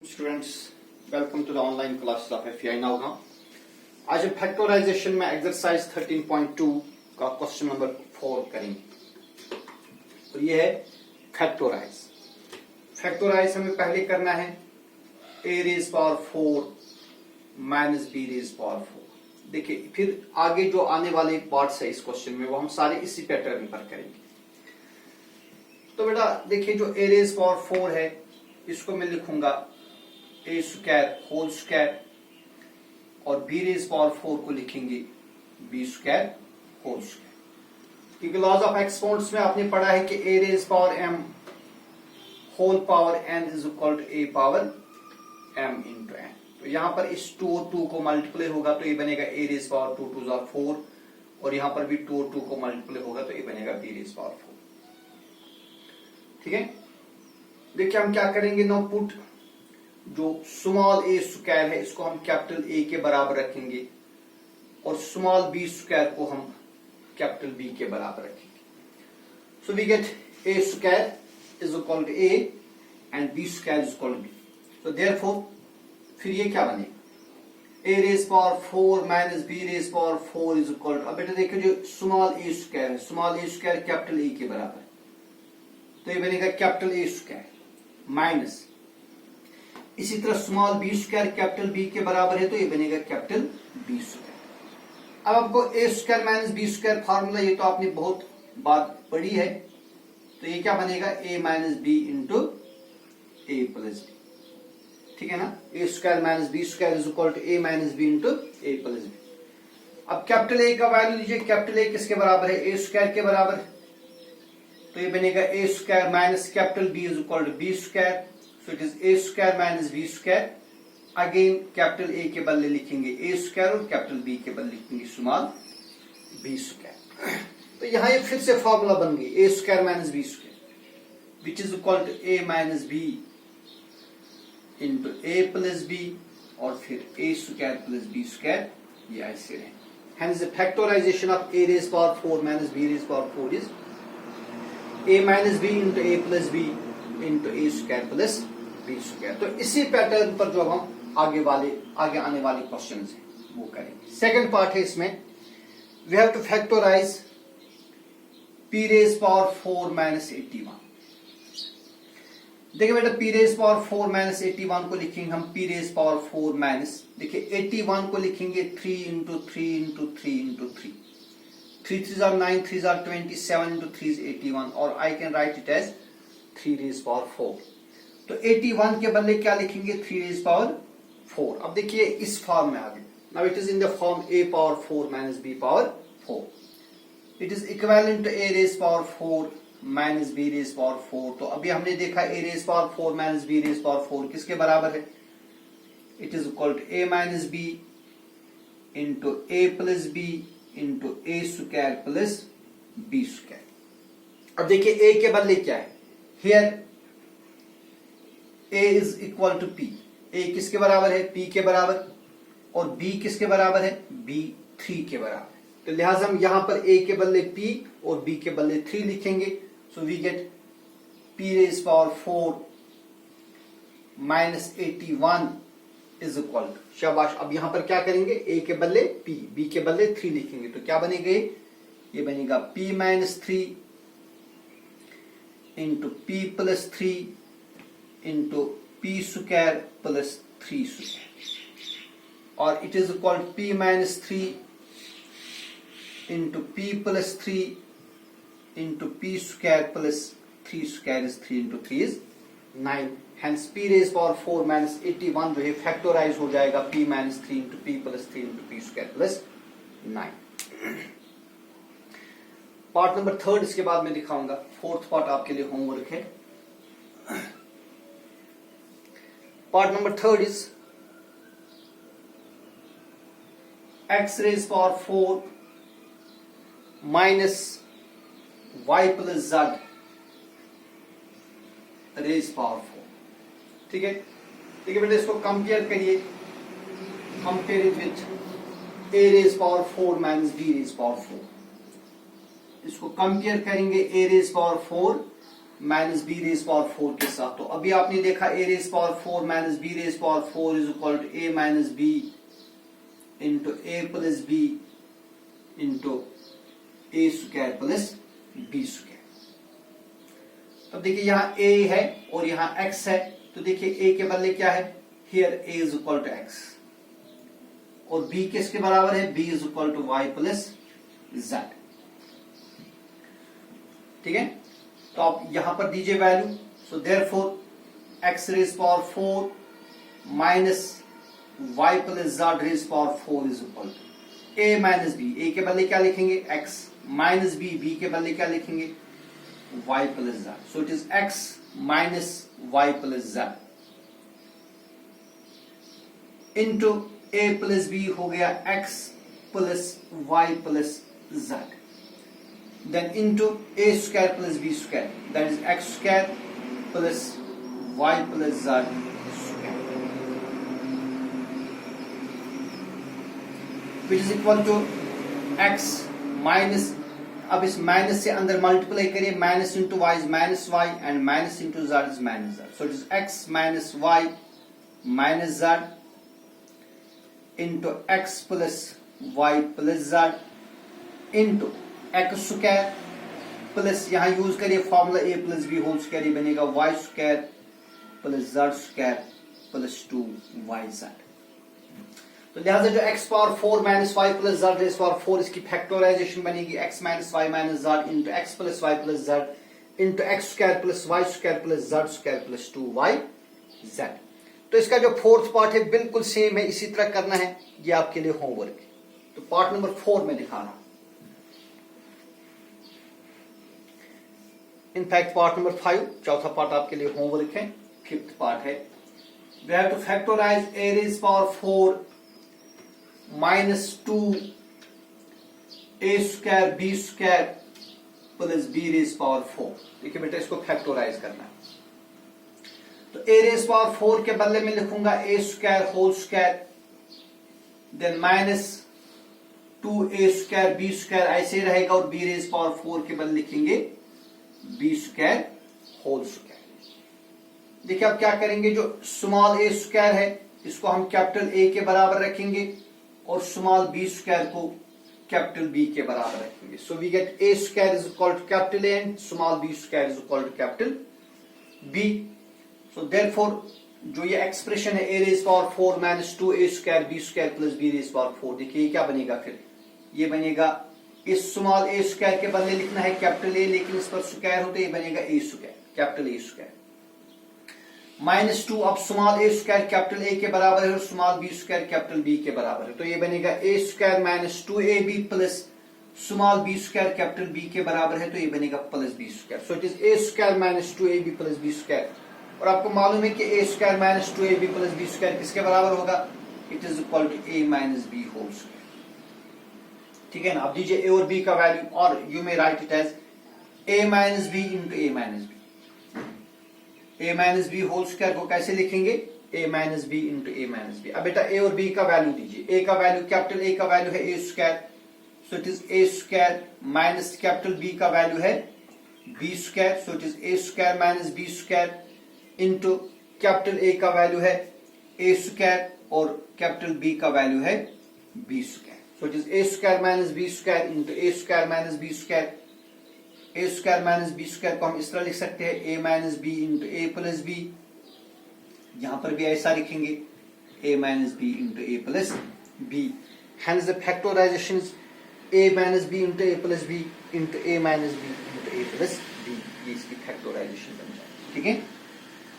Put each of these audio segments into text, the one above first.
Students, welcome to the online classes of FEI Now. आज हम factorisation में exercise 13.2 का क्वेश्चन नंबर 4 करेंगे। तो ये है फैक्टराइज। फैक्टराइज हमें पहले करना है a raise power 4 minus b raise power 4। देखिए फिर आगे जो आने वाले पार्ट्स है इस क्वेश्चन में वो हम सारे इसी पैटर्न पर करेंगे। तो बेटा देखिए जो a रेज पावर 4 है इसको मैं लिखूंगा ए स्क्वायर होल स्क्वायर और बी रेज पावर 4 को लिखेंगे बी स्क्वायर होल स्क्वायर। क्योंकि लॉज ऑफ एक्सपोनेंट्स में आपने पढ़ा है कि A raise power M whole power N is equal to A power M into N. तो यहां पर इस 2 और 2 को मल्टीप्लाई होगा तो ये बनेगा ए रेज पावर 2 2 जार 4 और यहां पर भी 2 और 2 को मल्टीप्लाई होगा तो ये बनेगा बी रेज पावर 4। ठीक है, देखिए हम क्या करेंगे, नो पुट जो स्मॉल ए स्क्वायर है इसको हम कैपिटल ए के बराबर रखेंगे और स्मॉल बी स्क्वायर को हम कैपिटल बी के बराबर रखेंगे। So we get A square is equal to A and B square is equal to B. तो देयरफॉर फिर ये क्या बनेगा, A raise power 4 minus B raise power 4 is equal to, अब बेटा देखिए जो स्मॉल ए स्क्वायर है, small A square capital A के बराबर, तो ये बनेगा कैपिटल ए स्क्वायर माइनस, इसी तरह small B square capital B के बराबर है तो ये बनेगा कैपिटल बी स्क्वायर। अब आपको A square minus B square formula ये तो आपने बहुत बार पढ़ी है, तो ये क्या बनेगा A minus B into A plus B. ठीक है ना, A square minus B square is equal to A minus B into A plus B. अब कैपिटल ए का वैल्यू लीजिए, कैपिटल ए किसके बराबर है, ए स्क्वायर के बराबर, तो ये बनेगा A square minus capital B is equal to B square. So it is a square minus b square. Again capital a के बदले लिखेंगे a square और कैपिटल b के बदले लिखेंगे स्मॉल b square। तो यहाँ ये फिर से फॉर्मूला बन गई a square minus b square which is equal to a minus b into a plus b और फिर a square plus b square, ये ऐसे रहे। Hence the factorization of a raised power 4 minus b raised power 4 is a minus b into a plus b into a square plus b square। तो इसी pattern पर जो हम आगे आने वाले क्वेश्चंस हैं वो करेंगे। सेकंड पार्ट है इसमें, we have to factorise p raise power 4 minus 81। देखिए बेटा p रेज पावर 4 माइनस 81 को लिखेंगे हम p रेज पावर 4 माइनस, देखिए 81 को लिखेंगे 3 into 3 into 3 into 3, 3 3 are 9, 3 are 27 into 3 is 81 और I can write it as 3 raise power 4। तो 81 के बदले क्या लिखेंगे 3 रेज पावर 4। अब देखिए इस फॉर्म में आ गए, now it is in the form a power 4 minus b power 4। It is equivalent to a raise power 4 minus b raise power 4। तो अभी हमने देखा a raise power 4 minus b raise power 4 किसके बराबर है, it is equal to a minus b into a plus b into a square plus b square. अब देखिए a के बदले क्या है, Here a is equal to p, a किसके बराबर है p के बराबर और b किसके बराबर है b 3 के बराबर, तो लिहाजा हम यहां पर a के बदले p और b के बदले 3 लिखेंगे। So we get p raise power 4 minus 81 is equal to, शाबाश। अब यहां पर क्या करेंगे, a के बदले p, b के बदले 3 लिखेंगे, तो क्या बनेगा, ये बनेगा p minus 3 into p plus 3 into p square plus 3 square और it is equal p minus 3 into p plus 3 into p square plus 3 square is 3 into 3 is 9। Hence p raise power 4 minus 81 जो है factorise हो जाएगा p minus 3 into p plus 3 into p square plus 9। Part number 3 इसके बाद मैं दिखाऊंगा, fourth part आपके लिए होमवर्क है। Part number 3 is x raise power 4 minus y plus z raise power 4। ठीक है, ठीक है बेटा, इसको कंपेयर करिए, compare it with a raise power 4 minus b raise power 4। इसको कंपेयर करेंगे a raise power 4 minus B raise power 4 के साथ। तो अभी आपने देखा A raise power 4 minus B raise power 4 is equal to A minus B into A plus B into A square plus B square. अब देखिए यहां a है और यहां x है, तो देखिए a के बदले क्या है, here a is equal to x और b किसके बराबर है, b is equal to y plus z। ठीक है, तो आप यहां पर दीजिए value. So therefore x raise power 4 minus y plus z raise power 4 is equal to a minus b। a के बदले क्या लिखेंगे, x माइनस b के बदले क्या लिखेंगे, y plus z. So it is x minus y plus z into a plus b हो गया x plus y plus z. Then into a square plus b square, that is x square plus y plus z square, which is equal to x minus, अब इस minus से अंदर multiply करिए, minus into Y is minus Y and minus into Z is minus Z. So it is X minus Y minus Z into X plus Y plus Z into X square plus, यहां use करिए formula A plus B whole square, ये बनेगा Y square plus Z square plus 2 Y Z. तो लिहाजा जो x power 4 minus Y plus Z raise power 4 इसकी factorisation बनेगी x minus Y minus Z into X plus Y plus Z into X square plus Y square plus Z square plus 2 Y Z. तो इसका जो fourth part है बिल्कुल same है, इसी तरह करना है, ये आपके लिए होमवर्क है। तो पार्ट नंबर 4 में दिखा रहा हूं। इनफैक्ट पार्ट नंबर 5 चौथा पार्ट आपके लिए होमवर्क है, फिफ्थ पार्ट है। We have to factorise a raise power 4 minus 2 a square b square plus b raise power 4। देखिए बेटा इसको फैक्टराइज करना है, तो a रेज पावर 4 के बदले में लिखूंगा a square whole square, then minus 2a square b square ऐसे रहेगा, और b रेज पावर 4 के बदले लिखेंगे b स्क्वायर होल स्क्वायर। देखिए अब क्या करेंगे, जो स्मॉल a स्क्वायर है इसको हम कैपिटल A के बराबर रखेंगे और स्मॉल b स्क्वायर को कैपिटल B के बराबर रखेंगे। So we get a square is equal to capital A and small b square is equal to capital B। So therefore जो ये एक्सप्रेशन है a raise power 4 minus 2a square b square plus b raise power 4, देखिए ये क्या बनेगा, फिर ये बनेगा, इस स्मॉल a स्क्वायर के बदले लिखना है कैपिटल A, लेकिन इस पर स्क्वायर होते ये बनेगा a square capital A square minus 2, अब small a square capital A के बराबर है और small b square capital B के बराबर है, तो ये बनेगा a square minus 2ab plus small b square capital B के बराबर है, तो ये बनेगा plus b square. So it is a square minus 2ab plus b square, और आपको मालूम है कि a square minus 2ab plus b square किसके बराबर होगा, it is equal to a minus b whole square. ठीक है ना, अब दीजिए a और b का वैल्यू, और you may write it as a minus b into a minus b। a minus B whole square को कैसे लिखेंगे, a minus B into a minus B. अब बेटा a और b का वैल्यू दीजिए, a का वैल्यू कैपिटल A का वैल्यू है a square, so it is a square minus capital B का वैल्यू है b square, so it is a square minus b square into capital A का value है a square और capital B का value है b square, so it is a square minus b square into a square minus b square. a square minus B square को हम इस तरह लिख सकते हैं a minus B into A plus B, यहां पर भी ऐसा लिखेंगे a minus B into A plus B. Hence the factorisation is a minus B into A plus B into a minus B into A plus B, ये इसकी factorisation बन जाएगी। ठीक है,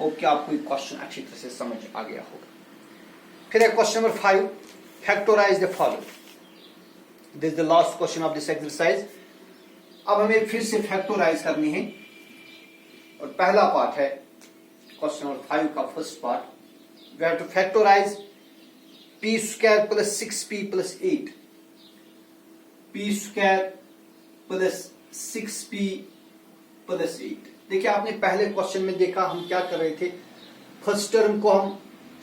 होप कि आपको ये क्वेश्चन अच्छी तरह से समझ आ गया होगा। फिर है question number 5, factorise the following. This is the last question of this exercise. अब हमें फिर से फैक्टराइज करनी है, और पहला पार्ट है क्वेश्चन नंबर 5 का first part. We have to factorise p square plus 6p plus 8, p square plus 6p plus 8। देखिए आपने पहले क्वेश्चन में देखा हम क्या कर रहे थे, फर्स्ट टर्म को हम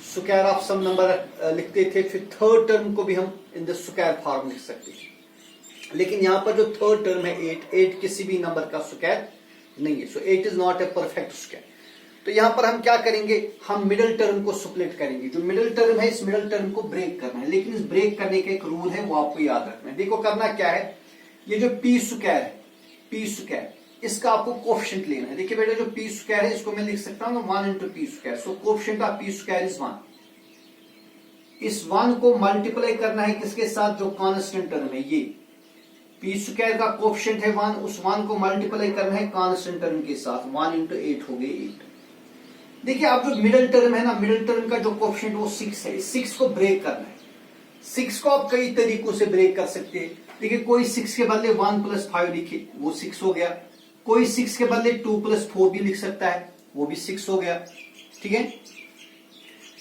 स्क्वायर ऑफ सम नंबर लिखते थे, फिर थर्ड टर्म को भी हम इन द स्क्वायर फॉर्म लिख सकते थे, लेकिन यहां पर जो थर्ड टर्म है 8 किसी भी नंबर का स्क्वायर नहीं है। सो 8 is not a perfect square. तो यहां पर हम क्या करेंगे, हम मिडिल टर्म को स्प्लिट करेंगे। जो मिडिल टर्म है इस मिडिल टर्म को ब्रेक करना है, लेकिन इस ब्रेक करने का एक रूल है, वो आपको याद रखना है। देखो करना क्या है, ये जो पी स्क्वायर है, पी स्क्वायर, इसका आपको कोएफिशिएंट लेना है। देखिए बेटा जो पी स्क्वायर है इसको मैं लिख सकता हूं 1 into P square. So coefficient of P square is 1। इस 1 को मल्टीप्लाई करना है किसके साथ, जो कांस्टेंट टर्म है ये पी स्क्वायर का कोएफिशिएंट है 1, उस 1 को मल्टीप्लाई करना है कांस्टेंट टर्म के साथ। 1 इंटू 8 हो गए 8। देखिए अब जो मिडिल टर्म है ना, मिडिल टर्म का जो कोएफिशिएंट वो 6 है। इस 6 को ब्रेक करना है। 6 को आप कई तरीकों से ब्रेक कर सकते हैं। देखिए कोई 6 के बदले 1 प्लस 5 लिखे, वो 6 हो गया। कोई 6 के बदले 2 प्लस 4 भी लिख सकता है, वो भी 6 हो गया। ठीक है,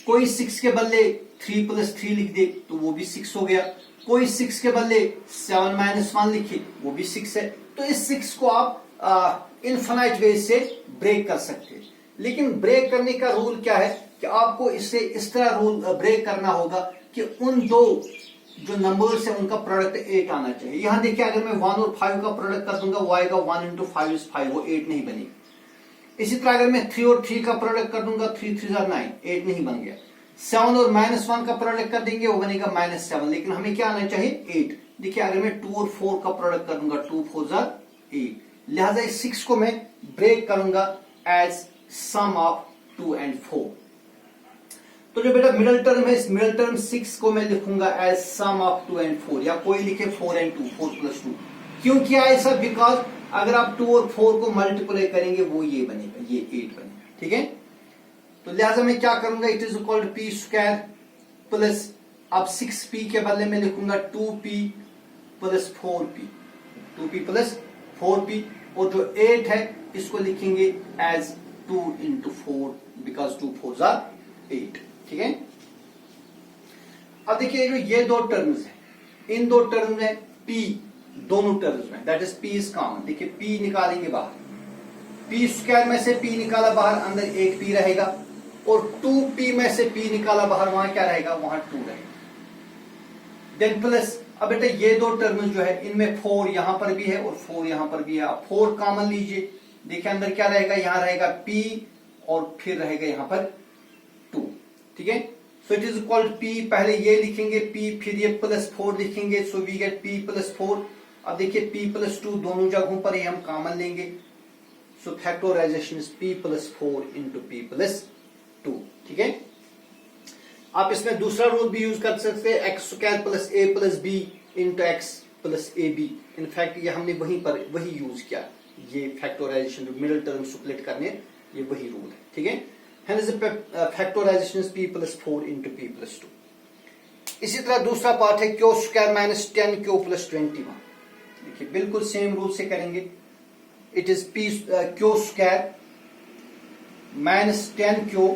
कोई 6 के बदले 3 प्लस 3 लिख दे तो वो भी 6 हो गया। कोई 6 के बदले 7 माइनस 1 लिखे, वो भी 6 है। तो इस 6 को आप इनफाइनाइट वे से ब्रेक कर सकते हैं। लेकिन ब्रेक करने का रूल क्या है कि आपको इसे इस तरह रूल ब्रेक करना होगा कि उन दो जो नंबर्स है उनका प्रोडक्ट 8 आना चाहिए। यहां देखिए अगर मैं 1 और 5 का प्रोडक्ट कर दूंगा वो आएगा 1 इंटू 5 इज 5, वो 8 नहीं बनेगा। इसी तरह अगर मैं 3 और 3 का प्रोडक्ट कर दूंगा 3 3 9, 8 नहीं बन गया। 7 और -1 का प्रोडक्ट कर देंगे वो बनेगा -7, लेकिन हमें क्या आना चाहिए 8। देखिए अगर मैं 2 और 4 का प्रोडक्ट कर दूंगा 2 4 8, लिहाजा इस 6 को मैं ब्रेक करूंगा एज सम ऑफ 2 and 4। तो जो बेटा मिडिल टर्म है इस मिडिल टर्म 6 को मैं लिखूंगा एज सम ऑफ 2 and 4, या कोई लिखे 4 and 2, 4 प्लस 2। क्यों किया ऐसा, बिकॉज अगर आप 2 और 4 को मल्टीप्लाई करेंगे वो ये बनेगा, ये 8 बनेगा। ठीक है, तो लिहाजा मैं क्या करूंगा, it is equal to P square plus, अब 6p के बदले में लिखूंगा 2p plus 4p, 2p plus 4p। और जो 8 है इसको लिखेंगे एज 2 इंटू 4, बिकॉज 2 4 8। ठीक है, अब देखिए जो ये दो टर्म्स हैं, इन दो टर्म्स में p दोनों टर्म्स में, that is p is common. देखिए p निकालेंगे बाहर, p स्क्वायर में से p निकाला बाहर, अंदर 8p रहेगा। और 2p में से p निकाला बाहर, वहां क्या रहेगा, वहां 2 रहेगा। देन प्लस, अब बेटा ये दो टर्म्स जो है इनमें 4 यहां पर भी है और 4 यहां पर भी है। आप 4 कॉमन लीजिए, देखिए अंदर क्या रहेगा, यहां रहेगा p और फिर रहेगा यहां पर 2। ठीक है, सो इट इज इक्वल p, पहले ये लिखेंगे p, फिर ये प्लस 4 लिखेंगे, so we get p plus 4। अब देखिए p प्लस 2 दोनों जगहों पर हम कॉमन लेंगे, so factorisation is p plus 4 into p plus 2। ठीक है, आप इसमें दूसरा रूल भी यूज कर सकते हैं, X square plus a plus b into X plus A B. In fact ये हमने वहीं पर वही यूज किया, ये फैक्टराइजेशन मिडिल टर्म स्प्लिट करने, ये वही रूल है। ठीक है, hence the factorization is p plus 4 into p plus 2। इसी तरह दूसरा पार्ट है Q square minus 10 Q plus 21। देखिए बिल्कुल सेम रूल से करेंगे, it is p Q square minus 10 Q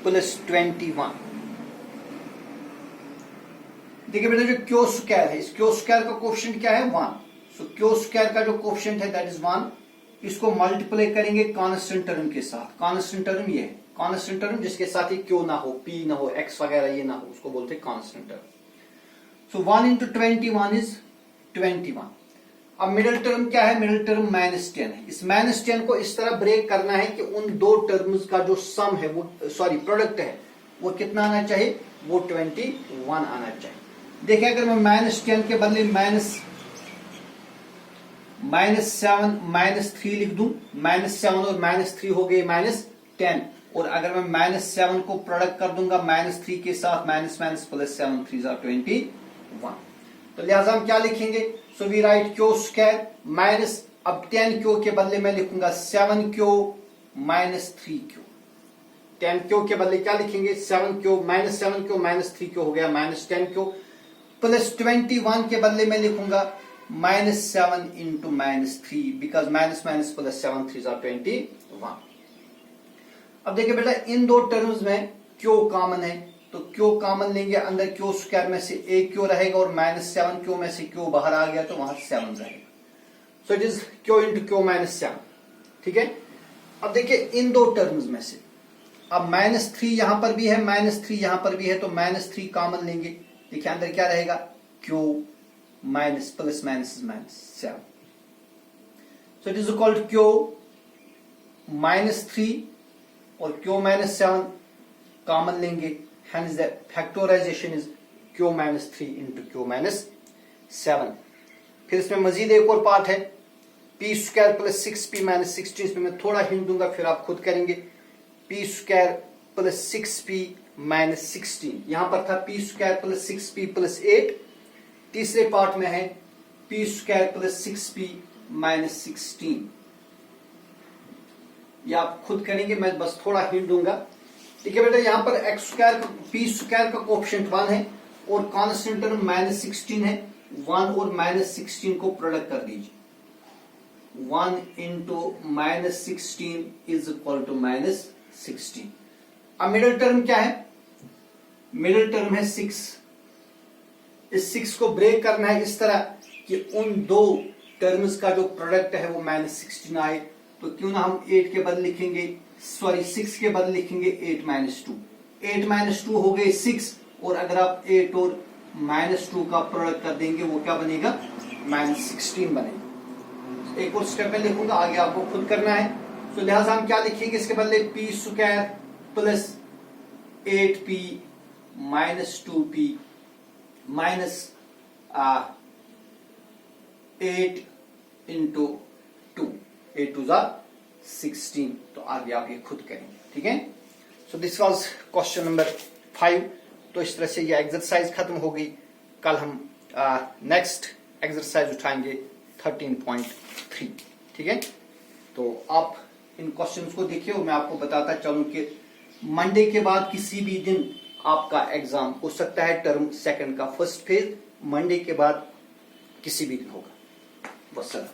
plus 21। देखिए बेटा जो क्यू स्क्वायर है, इस क्यू स्क्वायर का कोएफिशिएंट क्या है 1। सो क्यू स्क्वायर का जो कोएफिशिएंट है दैट इज 1, इसको मल्टीप्लाई करेंगे कांस्टेंट टर्म के साथ। कांस्टेंट टर्म ये है, कांस्टेंट टर्म जिसके साथ ये क्यू ना हो, p ना हो, x वगैरह ये ना हो, उसको बोलते हैं constant term. So 1 into 21 is 21। अब मिडिल टर्म क्या है, मिडिल टर्म -10 है। इस -10 को इस तरह ब्रेक करना है कि उन दो टर्म्स का जो सम है वो, सॉरी प्रोडक्ट है, वो कितना आना चाहिए, वो 21 आना चाहिए। देखिए अगर मैं -10 के बदले -7 -3 लिख दूं, -7 और -3 हो गए -10। और अगर मैं -7 को प्रोडक्ट कर दूंगा -3 के साथ, माइनस प्लस 7 3 21। तो लिहाजा हम क्या लिखेंगे, so we write Q square minus, अब 10 क्यू के बदले में लिखूंगा 7 क्यू माइनस 3 क्यू। 10 क्यू के बदले क्या लिखेंगे, 7 Q minus 7 Q minus 3 Q हो गया -10 क्यू, प्लस 21 के बदले में लिखूंगा -7 इंटू -3, बिकॉज माइनस प्लस 7 3 21। अब देखिए बेटा इन दो टर्म्स में क्यू कॉमन है, तो क्यू कॉमन लेंगे, अंदर क्यू स्क्वायर में से एक क्यू रहेगा और -7 क्यू में से क्यू बाहर आ गया तो वहां 7 रहेगा। सो it is Q into Q -7। ठीक है, अब देखिए इन दो टर्म्स में से अब -3 यहां पर भी है, -3 यहां पर भी है, तो -3 कॉमन लेंगे। देखिए अंदर क्या रहेगा, Q minus plus minus -7। So it is equal to Q -3 और क्यू -7 कॉमन लेंगे, hence the factorisation is Q -3 इंटू क्यू -7। फिर इसमें मजीद एक और पार्ट है, P square plus 6p minus 16, इसमें मैं थोड़ा हिंट दूंगा फिर आप खुद करेंगे। P square plus 6p minus 16, यहां पर था P square plus 6p plus 8, तीसरे पार्ट में है P square plus 6p minus 16। ये आप खुद करेंगे, मैं बस थोड़ा हिंट दूंगा। ठीक है बेटा, यहां पर एक्स स्क्वायर पी स्क्वायर का कोएफिशिएंट 1 है और कांस्टेंट टर्म -16 है। 1 और -16 को प्रोडक्ट कर दीजिए, 1 इंटू -16 इज इक्वल टू -16। अब मिडिल टर्म क्या है? मिडिल टर्म है 6। इस 6 को ब्रेक करना है इस तरह कि उन दो टर्म्स का जो प्रोडक्ट है वो -16 आए। तो क्यों ना हम 8 के बदले लिखेंगे, सॉरी 6 के बदले लिखेंगे 8 - 2। 8 - 2 हो गए 6, और अगर आप 8 और -2 का प्रोडक्ट कर देंगे वो क्या बनेगा? -16 बनेगा। एक और स्टेप में लिखूंगा, आगे आपको खुद करना है। तो लिहाजा हम क्या लिखेंगे इसके बदले? P square plus 8p minus 2p minus 8 into 2, 8 2 16। तो आगे आप ये खुद करेंगे, ठीक है। So this was question number 5। तो इस तरह से ये एक्सरसाइज खत्म हो गई। कल हम नेक्स्ट एक्सरसाइज उठाएंगे 13.3, ठीक है। तो आप इन क्वेश्चंस को देखिए और मैं आपको बताता चलूं कि मंडे के बाद किसी भी दिन आपका एग्जाम हो सकता है। टर्म सेकंड का फर्स्ट फेज मंडे के बाद किसी भी दिन होगा। वस्सलाम।